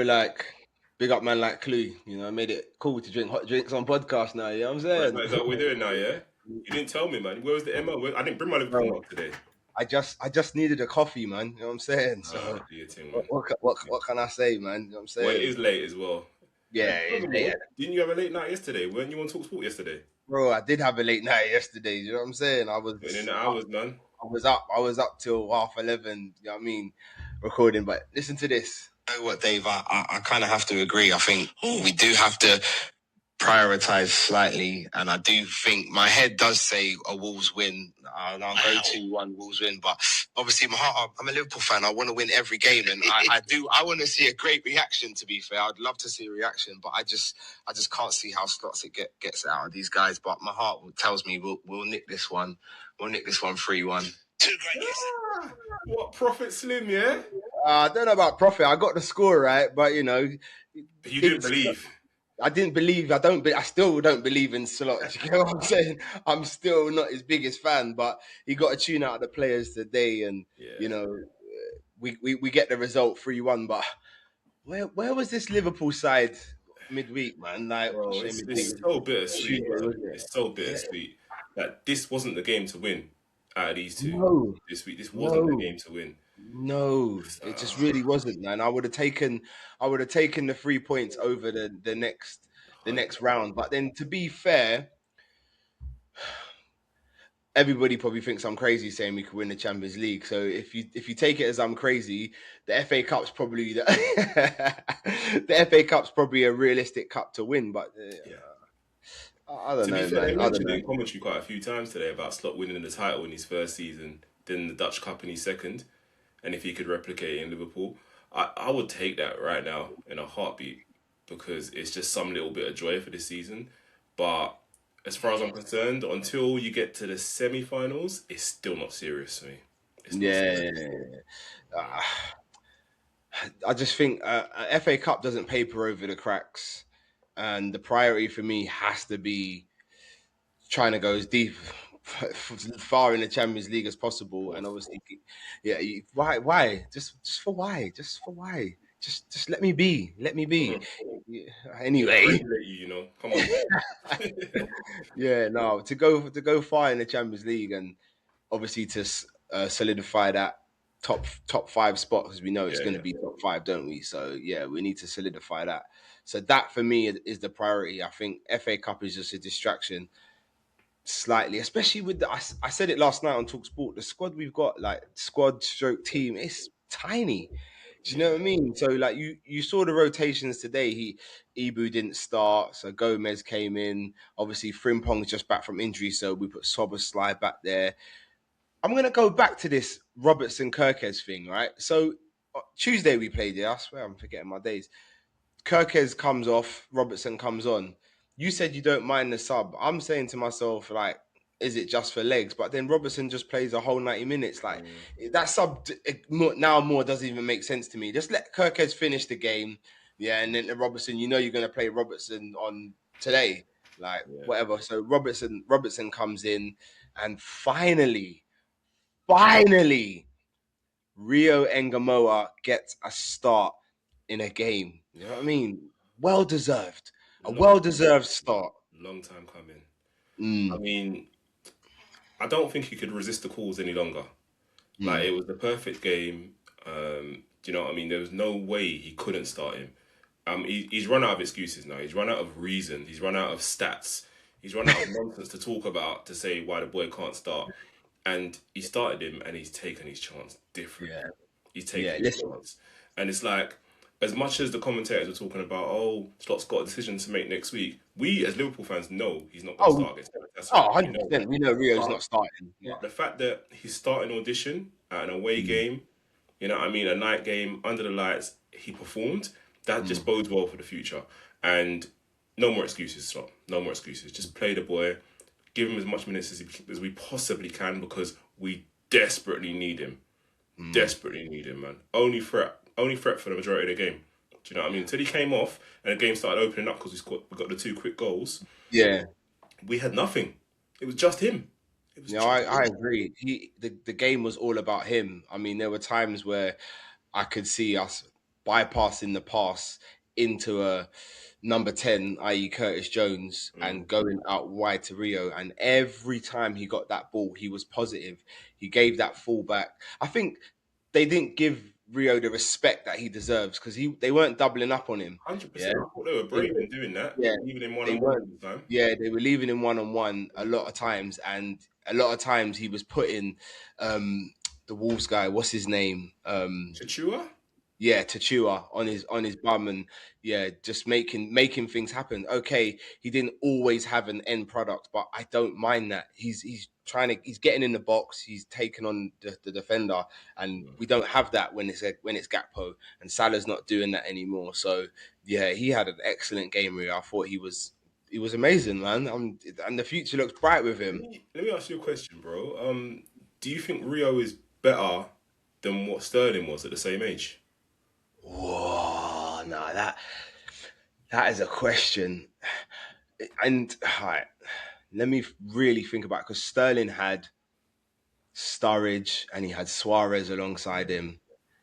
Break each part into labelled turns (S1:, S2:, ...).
S1: like big up man like Clue. Made it cool to drink hot drinks on podcast now. You know what I'm
S2: Bro,
S1: saying?
S2: is that what we're doing now, yeah? You didn't tell me, man. Where was the MO? I didn't bring my Liverpool
S1: Bro,
S2: mug today.
S1: I just needed a coffee, man. You know what I'm saying? So
S2: Do your thing,
S1: what
S2: man.
S1: what, ca- what can I say, man? You know what I'm
S2: Well, it
S1: saying?
S2: is late as well.
S1: Yeah,
S2: Furthermore, didn't you have a late night yesterday? Weren't you on TalkSport yesterday?
S1: bro. I did have a late night yesterday. You know what I'm saying? I
S2: Putting in
S1: was
S2: the hours, man.
S1: I was up. I was up till 11:30. You know what I mean? Recording, but listen to this. You know what, Dave? I kind of have to agree. I think we do have to prioritize slightly, and I do think my head does say a Wolves win, and I'll go 2-1 Wolves win. But obviously, my heart, I'm a Liverpool fan. I want to win every game, and I want to see a great reaction. To be fair, I'd love to see a reaction, but I just can't see how slots it gets out of these guys. But my heart tells me we'll nick this one. We'll nick this one 3-1.
S2: Ah, what Prophet Slim, yeah?
S1: I don't know about profit. I got the score right, but
S2: You didn't believe.
S1: I didn't believe. I still don't believe in slots. You know what I'm saying? I'm still not his biggest fan, but he got a tune out of the players today, and
S2: Yeah.
S1: you know, we get the result 3-1. But where was this Liverpool side midweek, man? Like, I
S2: Bro,
S1: say midweek.
S2: it's so bittersweet,
S1: Tuesday,
S2: man.
S1: wasn't it?
S2: It's so
S1: Yeah.
S2: bittersweet that this wasn't the game to win out of these two
S1: No,
S2: this week. This wasn't the
S1: no,
S2: game to win.
S1: no. It just really wasn't, man. I would have taken the 3 points over the next round. But then, to be fair, everybody probably thinks I'm crazy saying we could win the Champions League. So if you take it as I'm crazy, the FA Cup's probably the FA Cup's probably a realistic cup to win. But
S2: Yeah.
S1: I don't
S2: To be
S1: know,
S2: fair, they
S1: man. I don't
S2: mentioned it
S1: know.
S2: in commentary quite a few times today about Slot winning the title in his first season, then the Dutch Cup in his second, and if he could replicate it in Liverpool, I would take that right now in a heartbeat because it's just some little bit of joy for this season. But as far as I'm concerned, until you get to the semi-finals, it's still not serious for me. It's not
S1: Yeah,
S2: serious.
S1: I just think a FA Cup doesn't paper over the cracks, and the priority for me has to be trying to go as deep far in the Champions League as
S2: Of
S1: possible. And
S2: course.
S1: obviously, yeah, why, just for why, just let me be, Yeah,
S2: They're gonna
S1: anyway.
S2: regulate you, you know. Come on.
S1: Yeah, no, to go far in the Champions League, and obviously to solidify that top five spot, because we know it's
S2: Yeah,
S1: going to
S2: yeah.
S1: be top five, don't we? So yeah, we need to solidify that. So that for me is the priority. I think FA Cup is just a distraction slightly, especially with I said it last night on Talk Sport. The squad we've got, like squad stroke team, it's tiny. Do you know
S2: Yeah.
S1: what I mean? So like you saw the rotations today. Ibu didn't start, so Gomez came in. Obviously, Frimpong's just back from injury, so we put Slide back there. I'm gonna go back to this Robertson Kirkes thing, right? So Tuesday we played it. I swear I'm forgetting my days. Kirkes comes off, Robertson comes on. You said you don't mind the sub. I'm saying to myself, like, is it just for legs? But then Robertson just plays a whole 90 minutes. Like,
S2: Mm,
S1: that sub now more doesn't even make sense to me. Just let Kirkes finish the game. Yeah, and then Robertson, you're going to play Robertson on today. Like,
S2: yeah.
S1: whatever. So Robertson comes in, and finally, Rio Engamoa gets a start in a game. You know what I mean? Well deserved. A
S2: Long
S1: well
S2: time
S1: deserved start.
S2: long time coming. I
S1: Mm,
S2: mean, I don't think he could resist the calls any longer. Like
S1: mm,
S2: it was the perfect game. Do you know what I mean? There was no way he couldn't start him. He's run out of excuses now. He's run out of reason. He's run out of stats. He's run out of nonsense to talk about to say why the boy can't start. And he started him, and he's taken his chance
S1: yeah,
S2: differently. He's
S1: yeah.
S2: taken his
S1: Listen,
S2: chance, and it's like as much as the commentators were talking about, oh, Slot's got a decision to make next week. We as Liverpool fans know he's not going to
S1: oh,
S2: start against Galatasaray.
S1: oh,
S2: We know that.
S1: 100%. We know Rio's
S2: But
S1: not starting. Yeah.
S2: the fact that he's starting audition at an away
S1: Mm,
S2: game, you know what I mean, a night game under the lights, he performed. That just
S1: mm,
S2: bodes well for the future. And no more excuses, Slot. No more excuses. Just play the boy, give him as much minutes as we possibly can because we desperately need him.
S1: mm.
S2: Desperately need him, man. Only threat for the majority of the game. Do you know what I mean? Until he came off and the game started opening up because we got the two quick goals,
S1: Yeah.
S2: we had nothing. It was just him. It was
S1: No,
S2: just
S1: I
S2: him.
S1: agree. The game was all about him. I mean, there were times where I could see us. bypassing the pass into a number 10, i.e. Curtis Jones,
S2: Mm.
S1: and going out wide to Rio. And every time he got that ball, he was positive. He gave that fullback. I think they didn't give Rio the respect that he deserves because they weren't doubling up on him. Yeah.
S2: 100%. I thought they were
S1: They
S2: brave in doing that,
S1: yeah,
S2: even in one
S1: they
S2: on one
S1: weren't.
S2: all the time.
S1: Yeah, they were leaving him one on one a lot of times, and a lot of times he was putting the Wolves guy. What's his name?
S2: Chachua?
S1: Yeah, Tachua on his bum, and yeah, just making things happen. Okay, he didn't always have an end product, but I don't mind that. He's getting in the box, he's taking on the defender, and we don't have that when it's Gakpo, and Salah's not doing that anymore. So yeah, he had an excellent game. Really, I thought he was amazing, man. And the future looks bright with him.
S2: Let me ask you a question, bro. Do you think Rio is better than what Sterling was at the same age?
S1: Whoa, no, that is a question. And right, let me really think about it because Sterling had Sturridge and he had Suarez alongside him,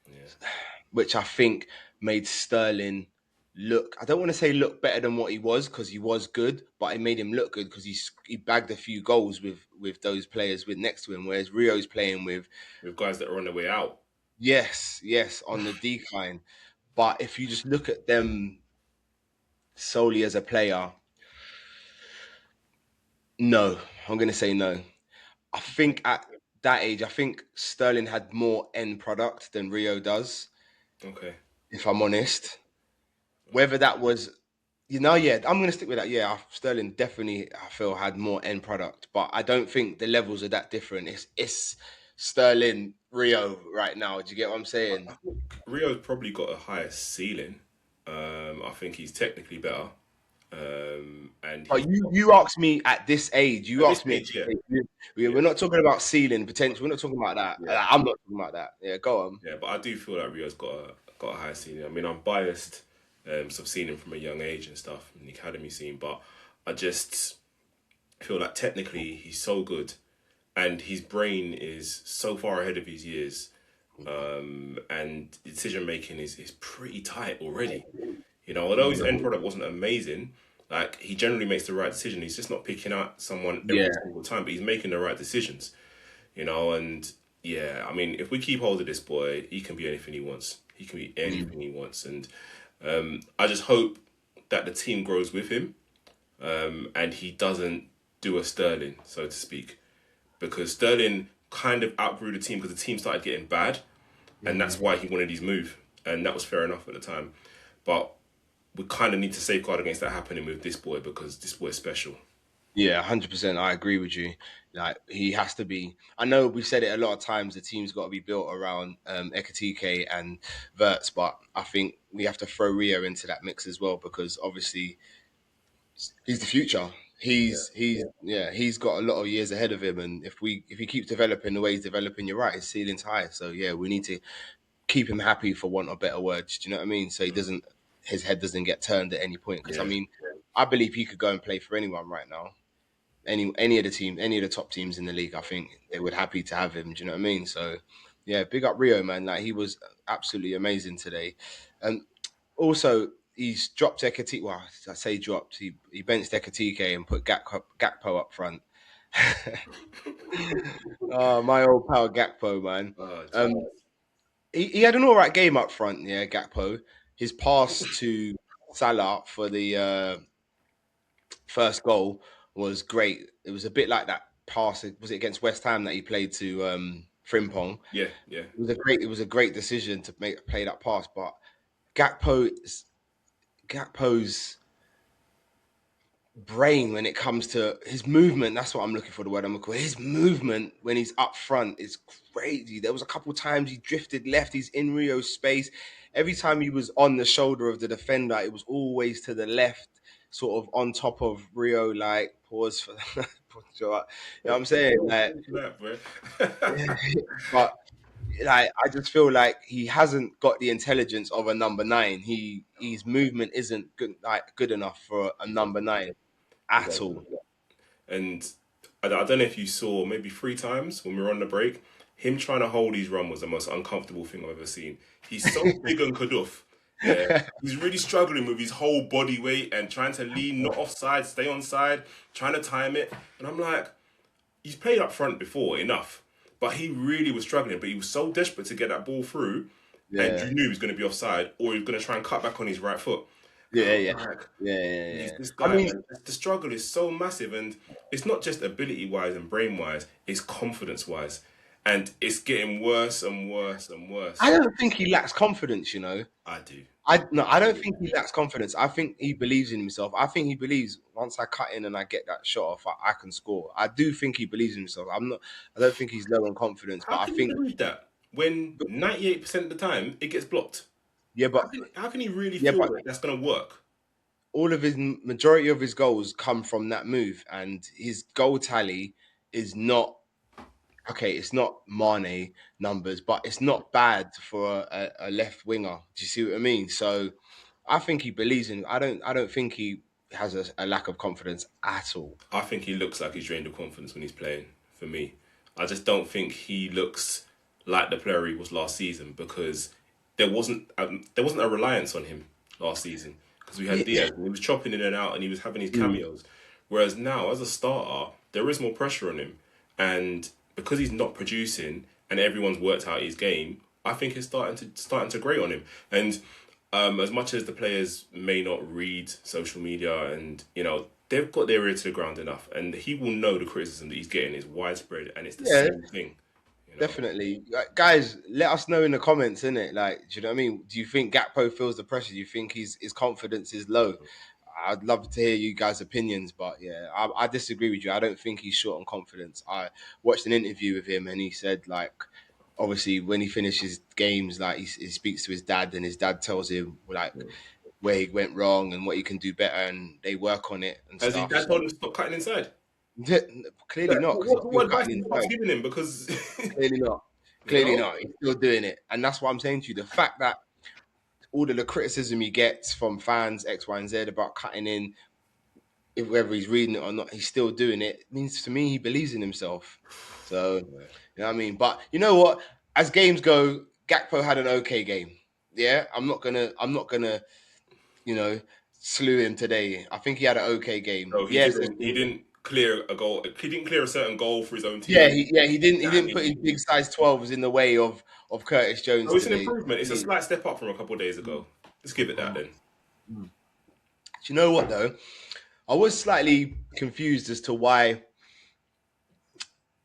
S2: Yeah.
S1: which I think made Sterling look. I don't want to say look better than what he was because he was good, but it made him look good because he bagged a few goals with those players with next to him. Whereas Rio's playing with
S2: With guys that are on their way out.
S1: yes on the decline. But if you just look at them solely as a player, no, I'm going to say no. I think at that age, I think Sterling had more end product than Rio does,
S2: Okay.
S1: if I'm honest. Whether that was, yeah, I'm going to stick with that. Yeah, Sterling definitely, I feel, had more end product, but I don't think the levels are that different. It's Sterling, Rio right now. Do you get what I'm saying?
S2: I think Rio's probably got a higher ceiling. I think he's technically better. And
S1: But
S2: he's
S1: you asked me at this age. You
S2: at this
S1: asked me at
S2: age,
S1: this
S2: yeah,
S1: age.
S2: yeah,
S1: We're not talking about ceiling potential. We're not talking about that.
S2: yeah,
S1: I'm not talking about that. Yeah, go on.
S2: yeah. But I do feel like Rio's got a higher ceiling. I mean, I'm biased, so I've seen him from a young age and stuff in the academy scene. But I just feel like technically he's so good, and his brain is so far ahead of his years, and decision making is pretty tight already. You know, although his end product wasn't amazing, like he generally makes the right decision. He's just not picking out someone every
S1: Yeah.
S2: single time, but he's making the right decisions. You know, and yeah, I mean, if we keep hold of this boy, he can be anything he wants. He can be anything he wants, and I just hope that the team grows with him, and he doesn't do a Sterling, so to speak, because Sterling kind of outgrew the team because the team started getting bad, and that's why he wanted his move, and that was fair enough at the time, but we kind of need to safeguard against that happening with this boy because this boy's special.
S1: Yeah, 100%. I agree with you. Like he has to be. I know we've said it a lot of times. The team's got to be built around Ekatike and Verts, but I think we have to throw Rio into that mix as well because obviously he's the future. He's got a lot of years ahead of him, and if he keeps developing the way he's developing, you're right, his ceiling's high. So yeah, we need to keep him happy for want of better words. Do you know what I mean? So his head doesn't get turned at any point. Because I
S2: Yeah,
S1: mean, I believe he could go and play for anyone right now. Any of the team, any of the top teams in the league, I think they would happy to have him. Do you know what I mean? So yeah, big up Rio, man. Like he was absolutely amazing today. And also he's dropped Ekatike. Well, I say dropped. He benched Ekatike and put Gakpo up front. Oh, my old pal Gakpo, man.
S2: oh,
S1: Um,
S2: gee.
S1: he had an all right game up front. Yeah, Gakpo. His pass to Salah for the first goal was great. It was a bit like that pass. Was it against West Ham that he played to Frimpong?
S2: Yeah, yeah.
S1: It was a great decision to play that pass. But Gakpo's brain when it comes to his movement. That's what I'm looking for. The word I'm looking for. His movement when he's up front is crazy. There was a couple times he drifted left. He's in Rio's space. Every time he was on the shoulder of the defender, it was always to the left, sort of on top of Rio. Like pause for, you know what I'm saying? Like,
S2: That, bro.
S1: but like I just feel like he hasn't got the intelligence of a number nine. His movement isn't good enough for a number nine at all.
S2: And I don't know if you saw maybe 3 times when we were on the break, him trying to hold his run was the most uncomfortable thing I've ever seen. He's so big and Kaduf. Yeah, he's really struggling with his whole body weight and trying to lean, not offside, stay on side, trying to time it. And I'm like, he's played up front before enough, but he really was struggling. But he was so desperate to get that ball through, and
S1: Yeah,
S2: you knew he was going to be offside or he was going to try and cut back on his right foot. And
S1: yeah,
S2: I'm
S1: yeah,
S2: like,
S1: yeah.
S2: this
S1: I
S2: guy,
S1: mean,
S2: man, the struggle is so massive, and it's not just ability wise and brain wise; it's confidence wise, and it's getting worse and worse and
S1: I
S2: worse.
S1: don't think he lacks confidence.
S2: I do.
S1: I don't think he lacks confidence. I think he believes in himself. I think he believes once I cut in and I get that shot off, I can score. I do think he believes in himself. I'm not. I don't think he's low on confidence,
S2: How
S1: but I
S2: can you
S1: think
S2: believe that when 98% of the time it gets blocked?
S1: yeah,
S2: How can he really
S1: yeah,
S2: feel
S1: but
S2: that that's going to work?
S1: all of his majority of his goals come from that move, and his goal tally is not okay. It's not Mane numbers, but it's not bad for a left winger. Do you see what I mean? So I think he believes in. I don't think he has a lack of confidence at all.
S2: I think he looks like he's drained of confidence when he's playing. For me, I just don't think he looks like the player he was last season because there wasn't a reliance on him last season because we had
S1: Yeah, yeah.
S2: Diaz and he was chopping in and out and he was having his
S1: Mm.
S2: cameos. Whereas now, as a starter, there is more pressure on him, and because he's not producing and everyone's worked out his game, I think it's starting to grate on him. And as much as the players may not read social media and they've got their ear to the ground enough and he will know the criticism that he's getting is widespread and it's the
S1: Yeah,
S2: same thing. you know
S1: definitely. Guys, let us know in the comments, innit? Like, do you know what I mean? Do you think Gakpo feels the pressure? Do you think his confidence is low? I'd love to hear you guys' opinions, but yeah, I disagree with you. I don't think he's short on confidence. I watched an interview with him, and he said like, obviously, when he finishes games, like he speaks to his dad, and his dad tells him like where he went wrong and what he can do better, and they work on it and
S2: As his
S1: stuff.
S2: dad
S1: So
S2: told him to stop cutting inside.
S1: clearly not, because he's
S2: What
S1: still
S2: advice
S1: cutting
S2: is Pops
S1: inside.
S2: giving him? Because
S1: Clearly not.
S2: you
S1: Clearly
S2: know
S1: not. He's still doing it, and that's what I'm saying to you. The fact that all of the criticism he gets from fans X, Y, and Z about cutting in, if whether he's reading it or not, he's still doing it. Means to me he believes in himself. So you know what I mean. But you know what? As games go, Gakpo had an okay game. Yeah, I'm not gonna you know slew him today. I think he had an okay game.
S2: so he
S1: Yes,
S2: didn't he didn't clear a goal. He didn't clear a certain goal for his own
S1: yeah,
S2: team.
S1: he didn't put his
S2: He,
S1: big size 12s in the way of Curtis Jones
S2: so it's an
S1: today.
S2: improvement. It's a slight step up from a couple of days ago. Let's give it that then.
S1: Do you know what though? I was slightly confused as to why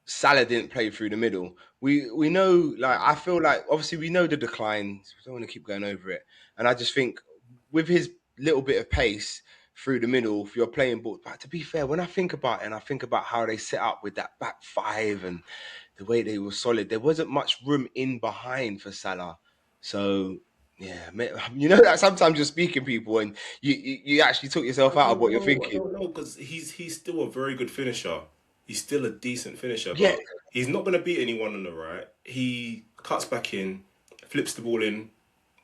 S1: Salah didn't play through the middle. We know, like I feel like obviously we know the decline. We don't want to keep going over it, and I just think with his little bit of pace through the middle, if you're playing ball. But to be fair, when I think about it and I think about how they set up with that back five and the way they were solid, there wasn't much room in behind for Salah. So yeah, you know that sometimes you're speaking people and you actually took yourself out of what you're
S2: I
S1: thinking.
S2: don't know, because he's still a very good finisher. He's still a decent finisher,
S1: Yeah,
S2: but he's not going to beat anyone on the right. He cuts back in, flips the ball in,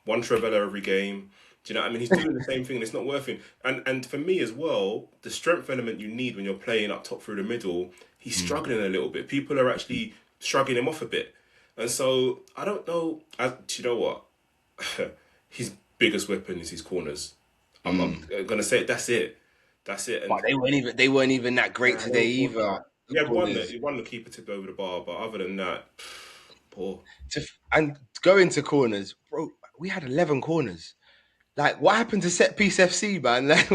S2: one Trevella every game. Do you know what I mean? He's doing the same thing, and it's not working. And for me as well, the strength element you need when you're playing up top through the middle, he's
S1: mm,
S2: struggling a little bit. People are actually shrugging him off a bit, and so I don't know. Do you know what? His biggest weapon is his corners. I'm
S1: mm.
S2: gonna say that's it. That's it.
S1: But
S2: And
S1: they weren't even that great
S2: nah,
S1: today either.
S2: he
S1: The
S2: had one that
S1: corners
S2: he won the keeper tip over the bar, but other than that, poor.
S1: and going to corners, bro. We had 11 corners. Like, what happened to set piece FC, man? Like,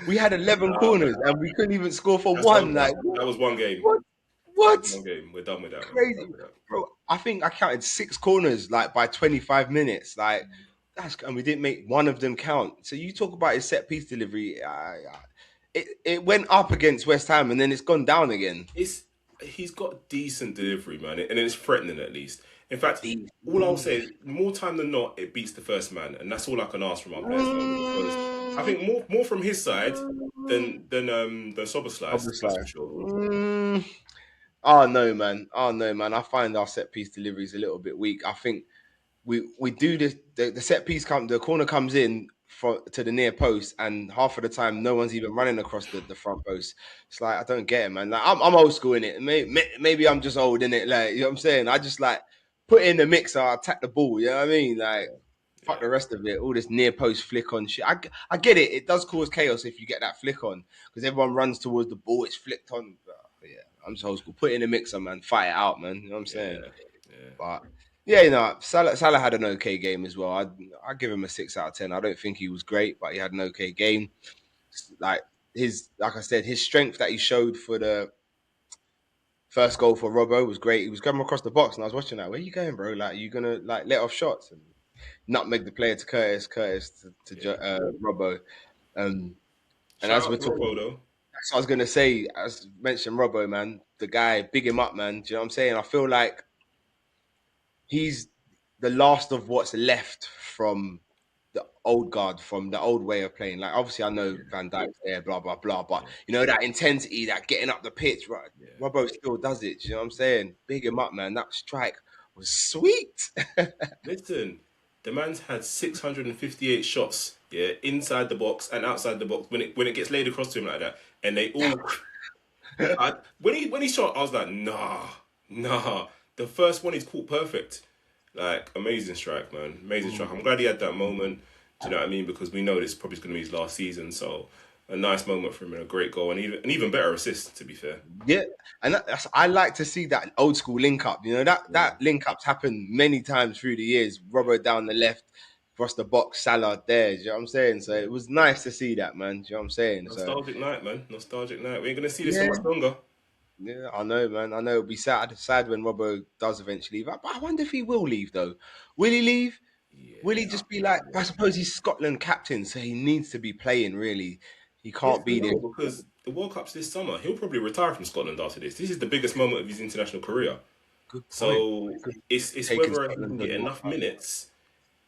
S1: we had 11
S2: Nah,
S1: corners
S2: man,
S1: and we couldn't even score for
S2: that's
S1: one.
S2: over.
S1: Like,
S2: That was one game.
S1: what?
S2: That was
S1: What?
S2: one game. We're done with that, man. We're
S1: Crazy,
S2: done with that.
S1: bro. I think I counted 6 corners like by 25 minutes. Like, and we didn't make one of them count. So you talk about his set piece delivery. It went up against West Ham and then it's gone down again.
S2: It's He's got decent delivery, man, and it's threatening at least. In fact,
S1: The-
S2: all I'll say is more time than not, it beats the first man, and that's all I can ask from our players at the moment. Because I think more from his side than Soberslai's,
S1: Obviously.
S2: that's for sure.
S1: Oh no, man. Oh no, man. I find our set piece deliveries a little bit weak. I think we do this. The set piece the corner comes in to the near post, and half of the time, no one's even running across the front post. It's like I don't get it, man. Like I'm old school in it. Maybe I'm just old in it. Like you know what I'm saying. I just like put in the mixer, attack the ball. You know what I mean? Like Fuck the rest of it. All this near post flick on shit. I get it. It does cause chaos if you get that flick on because everyone runs towards the ball. It's flicked on. But yeah, I'm just old school. Put it in a mixer, man. Fight it out, man. You know what I'm saying?
S2: yeah, yeah.
S1: But yeah, Salah had an okay game as well. I give him a 6 out of 10. I don't think he was great, but he had an okay game. Like like I said, his strength that he showed for the first goal for Robbo was great. He was coming across the box, and I was watching that. Where you going, bro? Like, you gonna like let off shots and nutmeg the player to Curtis
S2: Yeah.
S1: Robbo. Um, and
S2: Shout
S1: as we're
S2: out to
S1: talking,
S2: Robbo though.
S1: that's what I was gonna say. As mentioned, Robbo, man, the guy, big him up, man. Do you know what I'm saying? I feel like he's the last of what's left from the old guard, from the old way of playing. Like, obviously, I know
S2: Yeah,
S1: Van Dijk's there, blah blah blah, but
S2: yeah,
S1: that intensity, that getting up the pitch, right?
S2: yeah.
S1: Robbo still does it. Do you know what I'm saying? Big him up, man. That strike was sweet.
S2: Listen, the man's had 658 shots, yeah, inside the box and outside the box when it gets laid across to him like that, and they all. When he shot, I was like, nah. The first one he's caught perfect, like amazing strike, man, amazing strike. I'm glad he had that moment. Do you know what I mean? Because we know this is probably going to be his last season, so a nice moment for him and a great goal and even better assist. To be fair,
S1: Yeah, and I like to see that old school link up.
S2: yeah.
S1: That link up's happened many times through the years. Robert down the left, across the box, Salah there. Do you know what I'm saying? So it was nice to see that, man. Do you know what I'm saying? So
S2: Nostalgic night, man. Nostalgic night. We ain't gonna see this for
S1: yeah,
S2: much longer.
S1: yeah, I know, man. I know it'll be sad when Robert does eventually leave. But I wonder if he will leave though. Will he leave? Will he
S2: Yeah,
S1: just be like? I
S2: yeah.
S1: suppose he's Scotland captain, so he needs to be playing. Really, he
S2: Yes
S1: can't
S2: and
S1: be there.
S2: no, because the World Cup's this summer. He'll probably retire from Scotland after this. This is the biggest moment of his international career.
S1: Good point.
S2: So
S1: Good.
S2: it's
S1: Taking
S2: whether he can
S1: Scotland to
S2: get
S1: the World
S2: enough
S1: Cup.
S2: minutes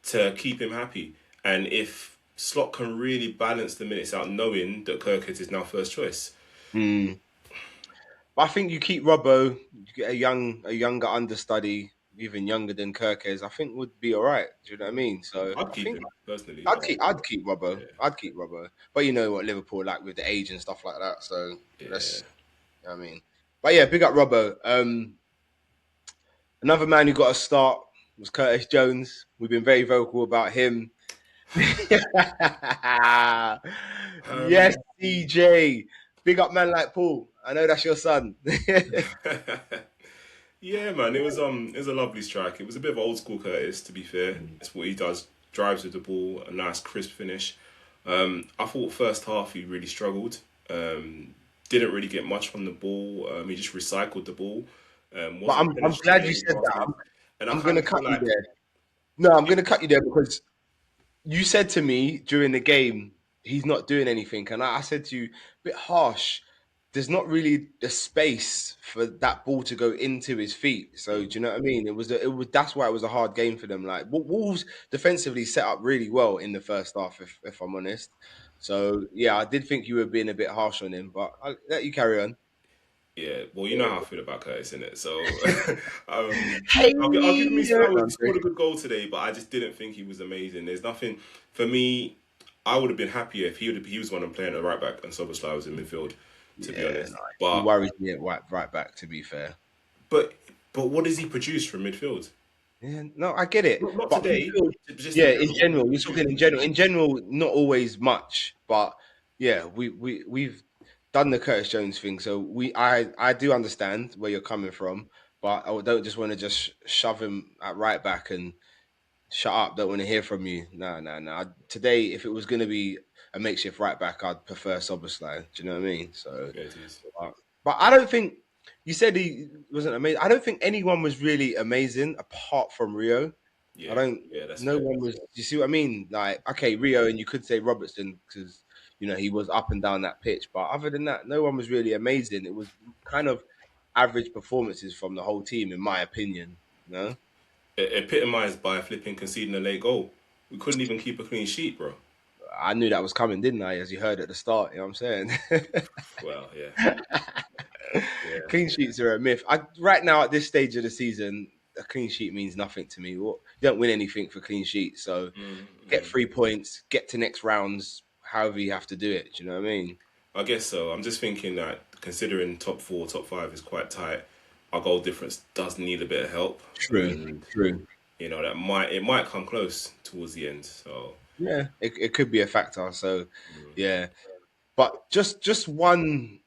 S2: to keep him happy. And if Slot can really balance the minutes out, knowing that Kirkett is now first choice.
S1: Hmm. But I think you keep Robbo, you get a younger understudy, even younger than Kirkes, I think would be all right. Do you know what I mean? So
S2: I'd
S1: I
S2: keep
S1: think
S2: him personally, but
S1: I'd keep Robbo.
S2: yeah,
S1: I'd keep Robbo. But you know what Liverpool like with the age and stuff like that. So
S2: yeah.
S1: let's you know what I mean. But yeah, big up Robbo. Another man who got a start was Curtis Jones. We've been very vocal about him. Yes,
S2: Um,
S1: CJ. Big up man like Paul. I know that's your son.
S2: yeah, man, it was a lovely strike. It was a bit of old school Curtis, to be fair. It's what he does. Drives with the ball, a nice crisp finish. I thought first half he really struggled. Didn't really get much from the ball. He just recycled the ball.
S1: But
S2: Wasn't
S1: I'm glad you
S2: penetrating
S1: said that.
S2: passing, and I
S1: I'm going
S2: kind
S1: to
S2: of
S1: cut
S2: feel
S1: you
S2: like
S1: there. No, I'm going
S2: it,
S1: to cut you there because you said to me during the game, he's not doing anything. And I said to you, a bit harsh. There's not really the space for that ball to go into his feet. So do you know what I mean? That's why it was a hard game for them. Like Wolves defensively set up really well in the first half, if I'm honest. So yeah, I did think you were being a bit harsh on him, but I'll let you carry on.
S2: yeah, well, you know how I feel about Curtis, innit? So, um,
S1: Hey,
S2: I'll give him his flowers.
S1: I'm
S2: He
S1: sorry.
S2: scored a good goal today, but I just didn't think he was amazing. There's nothing for me. I would have been happier if he was one and playing at right back and Soboslai was in midfield, to be
S1: Yeah, no,
S2: honest.
S1: he
S2: But
S1: worries me right back. To be fair.
S2: but but what does he produce from midfield?
S1: Yeah, no, I get it.
S2: Not
S1: But
S2: today,
S1: midfield,
S2: just
S1: yeah,
S2: in
S1: in
S2: general. What does
S1: general,
S2: he
S1: you're
S2: produce?
S1: talking in general. In general, not always much, but yeah, we've done the Curtis Jones thing, so I do understand where you're coming from, but I don't just want to just shove him at right back and shut up. Don't want to hear from you. No, no, no. Today, if it was going to be a makeshift right back, I'd prefer Soboslai. Do you know what I mean? So
S2: Yeah, it is.
S1: but I don't think you said he wasn't amazing. I don't think anyone was really amazing apart from Rio. I
S2: Yeah,
S1: don't.
S2: yeah, that's
S1: No
S2: fair.
S1: one was. You see what I mean? Like, okay, Rio, and you could say Robertson because he was up and down that pitch. But other than that, no one was really amazing. It was kind of average performances from the whole team, in my opinion. You know,
S2: Epitomised by flipping conceding a late goal. We couldn't even keep a clean sheet, bro.
S1: I knew that was coming, didn't I? As you heard at the start, you know what I'm saying?
S2: Well, yeah, yeah.
S1: Clean sheets are a myth. Right now at this stage of the season, a clean sheet means nothing to me. You don't win anything for clean sheets. So get
S2: Mm.
S1: 3 points, get to next rounds, however you have to do it. Do you know what I mean?
S2: I guess so. I'm just thinking that considering top four, top five is quite tight, our goal difference does need a bit of help.
S1: True,
S2: And
S1: true.
S2: that might come close towards the end. So
S1: Yeah, it could be a factor. So,
S2: mm,
S1: yeah, but just one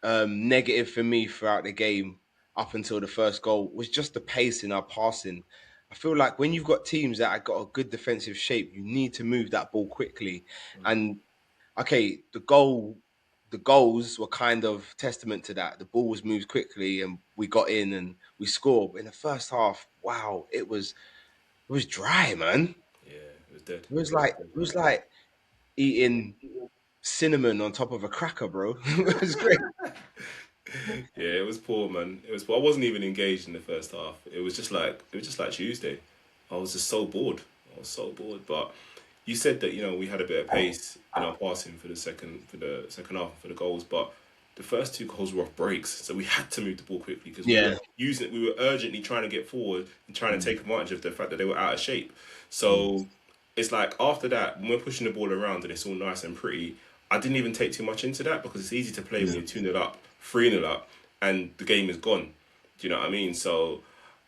S1: negative for me throughout the game up until the first goal was just the pace in our passing. I feel like when you've got teams that have got a good defensive shape, you need to move that ball quickly. And okay, the goals were kind of testament to that. The ball was moved quickly, and we got in and we scored. But in the first half, wow, it was dry, man.
S2: yeah, it was dead.
S1: It was like eating cinnamon on top of a cracker, bro. It was great.
S2: Yeah, it was poor, man. It was poor. I wasn't even engaged in the first half. It was just like Tuesday. I was just so bored. I was so bored. But you said that we had a bit of pace in our passing for the second half for the goals, but the first two goals were off breaks, so we had to move the ball quickly because
S1: Yeah.
S2: we were urgently trying to get forward and trying to
S1: Mm,
S2: take advantage of the fact that they were out of shape.
S1: mm.
S2: So it's like after that, when we're pushing the ball around and it's all nice and pretty, I didn't even take too much into that because it's easy to play when
S1: Yeah.
S2: you're 2-0 up, 3-0 up, and the game is gone. Do you know what I mean? So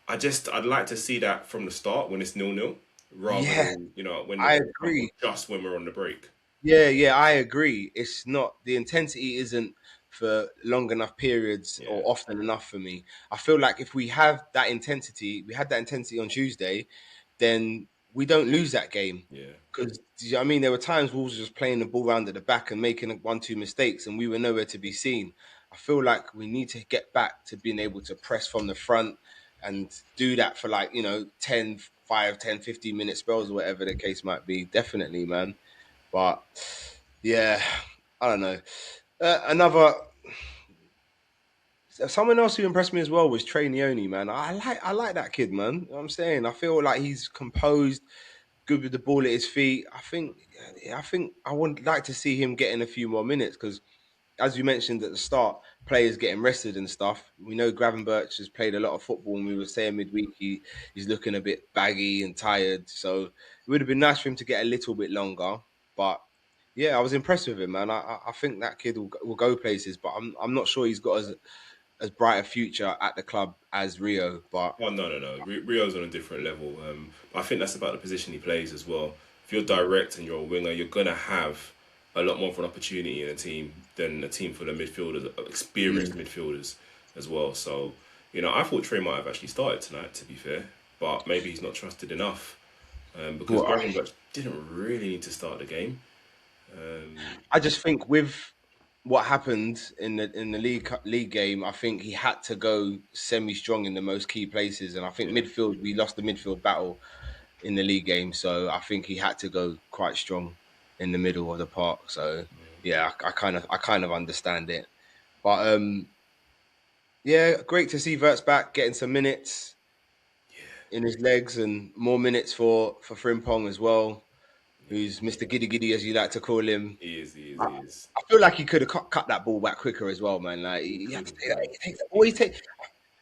S2: I'd like to see that from the start when it's 0-0, rather
S1: Yeah,
S2: than when the
S1: I
S2: goals come
S1: agree.
S2: just when we're on the break.
S1: Yeah, I agree. It's not the intensity isn't for long enough periods or
S2: Yeah,
S1: often enough for me. I feel like if we have that intensity, we had that intensity on Tuesday, then we don't lose that game.
S2: yeah.
S1: Because you know what I mean, there were times Wolves were just playing the ball round at the back and making one, two mistakes, and we were nowhere to be seen. I feel like we need to get back to being able to press from the front and do that for like, 10, 5, 10, 15 minute spells or whatever the case might be. Definitely, man. But yeah, I don't know. Another someone else who impressed me as well was Trey Neone, man. I like that kid, man. You know what I'm saying, I feel like he's composed, good with the ball at his feet. I think I would like to see him getting a few more minutes because, as you mentioned at the start, players getting rested and stuff. We know Gravenberch has played a lot of football, and we were saying midweek he's looking a bit baggy and tired. So it would have been nice for him to get a little bit longer. But yeah, I was impressed with him, man. I think that kid will go places, but I'm not sure he's got as bright a future at the club as Rio. But
S2: Oh no, no, no. Rio's on a different level. I think that's about the position he plays as well. If you're direct and you're a winger, you're gonna have a lot more of an opportunity in a team than a team full of midfielders, experienced
S1: mm,
S2: midfielders as well. So, I thought Trey might have actually started tonight, to be fair, but maybe he's not trusted enough because
S1: well,
S2: Gravenberch didn't really need to start the game.
S1: I just think with what happened in the league game, I think he had to go semi strong in the most key places, and I think
S2: Yeah,
S1: midfield we lost the midfield battle in the league game, so I think he had to go quite strong in the middle of the park. So yeah, I kind of understand it, but yeah, great to see Verts back getting some minutes in his legs and more minutes for Frimpong as well,
S2: yeah.
S1: who's Mr. Giddy Giddy as you like to call him.
S2: He is, he is,
S1: I
S2: he is.
S1: I feel like he could have cut that ball back quicker as well, man. Like
S2: He
S1: he had
S2: could
S1: to
S2: have,
S1: take that.
S2: man.
S1: He takes that.
S2: He
S1: Always
S2: could
S1: take.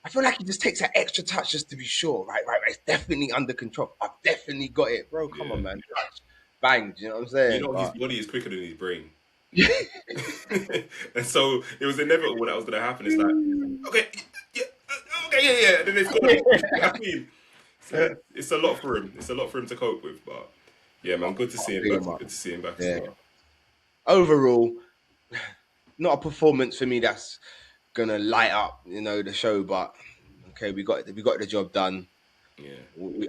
S1: I feel like he just takes that extra touch just to be sure. Right. It's definitely under control. I've definitely got it, bro. Come
S2: Yeah.
S1: on, man. Touch, bang. Do you know what I'm saying?
S2: His
S1: But
S2: body is quicker than his brain.
S1: yeah,
S2: And so it was inevitable that was going to happen. It's like, okay, yeah, okay, yeah. And then it's gone. You know what I mean? So it's a lot for him. It's a lot for him to cope with. But yeah, man, good to see him
S1: big
S2: back.
S1: him up.
S2: Good to see him back as
S1: Yeah.
S2: well.
S1: Overall, not a performance for me that's gonna light up, the show. But okay, we got the job done.
S2: Yeah,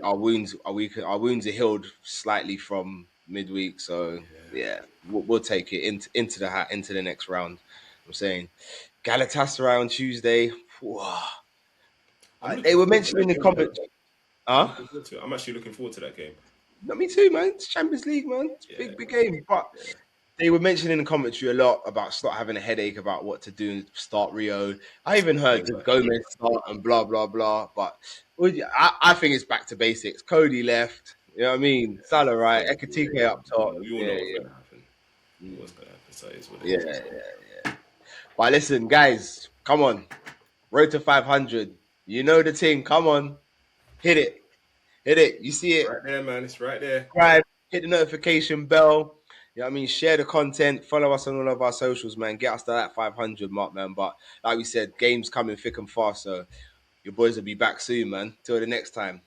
S1: Our wounds are healed slightly from midweek, so
S2: yeah.
S1: yeah, we'll take it into the hat into the next round. I'm saying Galatasaray on Tuesday. Whoa.
S2: I'm
S1: They
S2: looking
S1: were
S2: forward to
S1: mentioning
S2: that
S1: in the
S2: game, you know.
S1: comments,
S2: I'm
S1: huh?
S2: looking forward to it. I'm actually looking forward to that game.
S1: Not me too, man. It's Champions League, man. It's a
S2: Yeah,
S1: big game. But
S2: yeah.
S1: they were mentioning in the commentary a lot about Slot having a headache about what to do and start Rio. I even heard
S2: Same
S1: the
S2: guy.
S1: Gomez start and blah blah blah. But I think it's back to basics. Cody left. You know what I mean? Salah right.
S2: Same thing.
S1: Ekatike up top.
S2: We all
S1: Yeah,
S2: know what's
S1: yeah,
S2: going to happen. We know what's going to happen. So it is what it
S1: yeah,
S2: is.
S1: yeah. But listen, guys, come on. Road to 500. You know the team. Come on. Hit it. Hit it. You see
S2: It's
S1: it.
S2: right there, man. It's right there.
S1: Subscribe, hit the notification bell. You know what I mean? Share the content. Follow us on all of our socials, man. Get us to that 500 mark, man. But like we said, games coming thick and fast. So your boys will be back soon, man. Till the next time.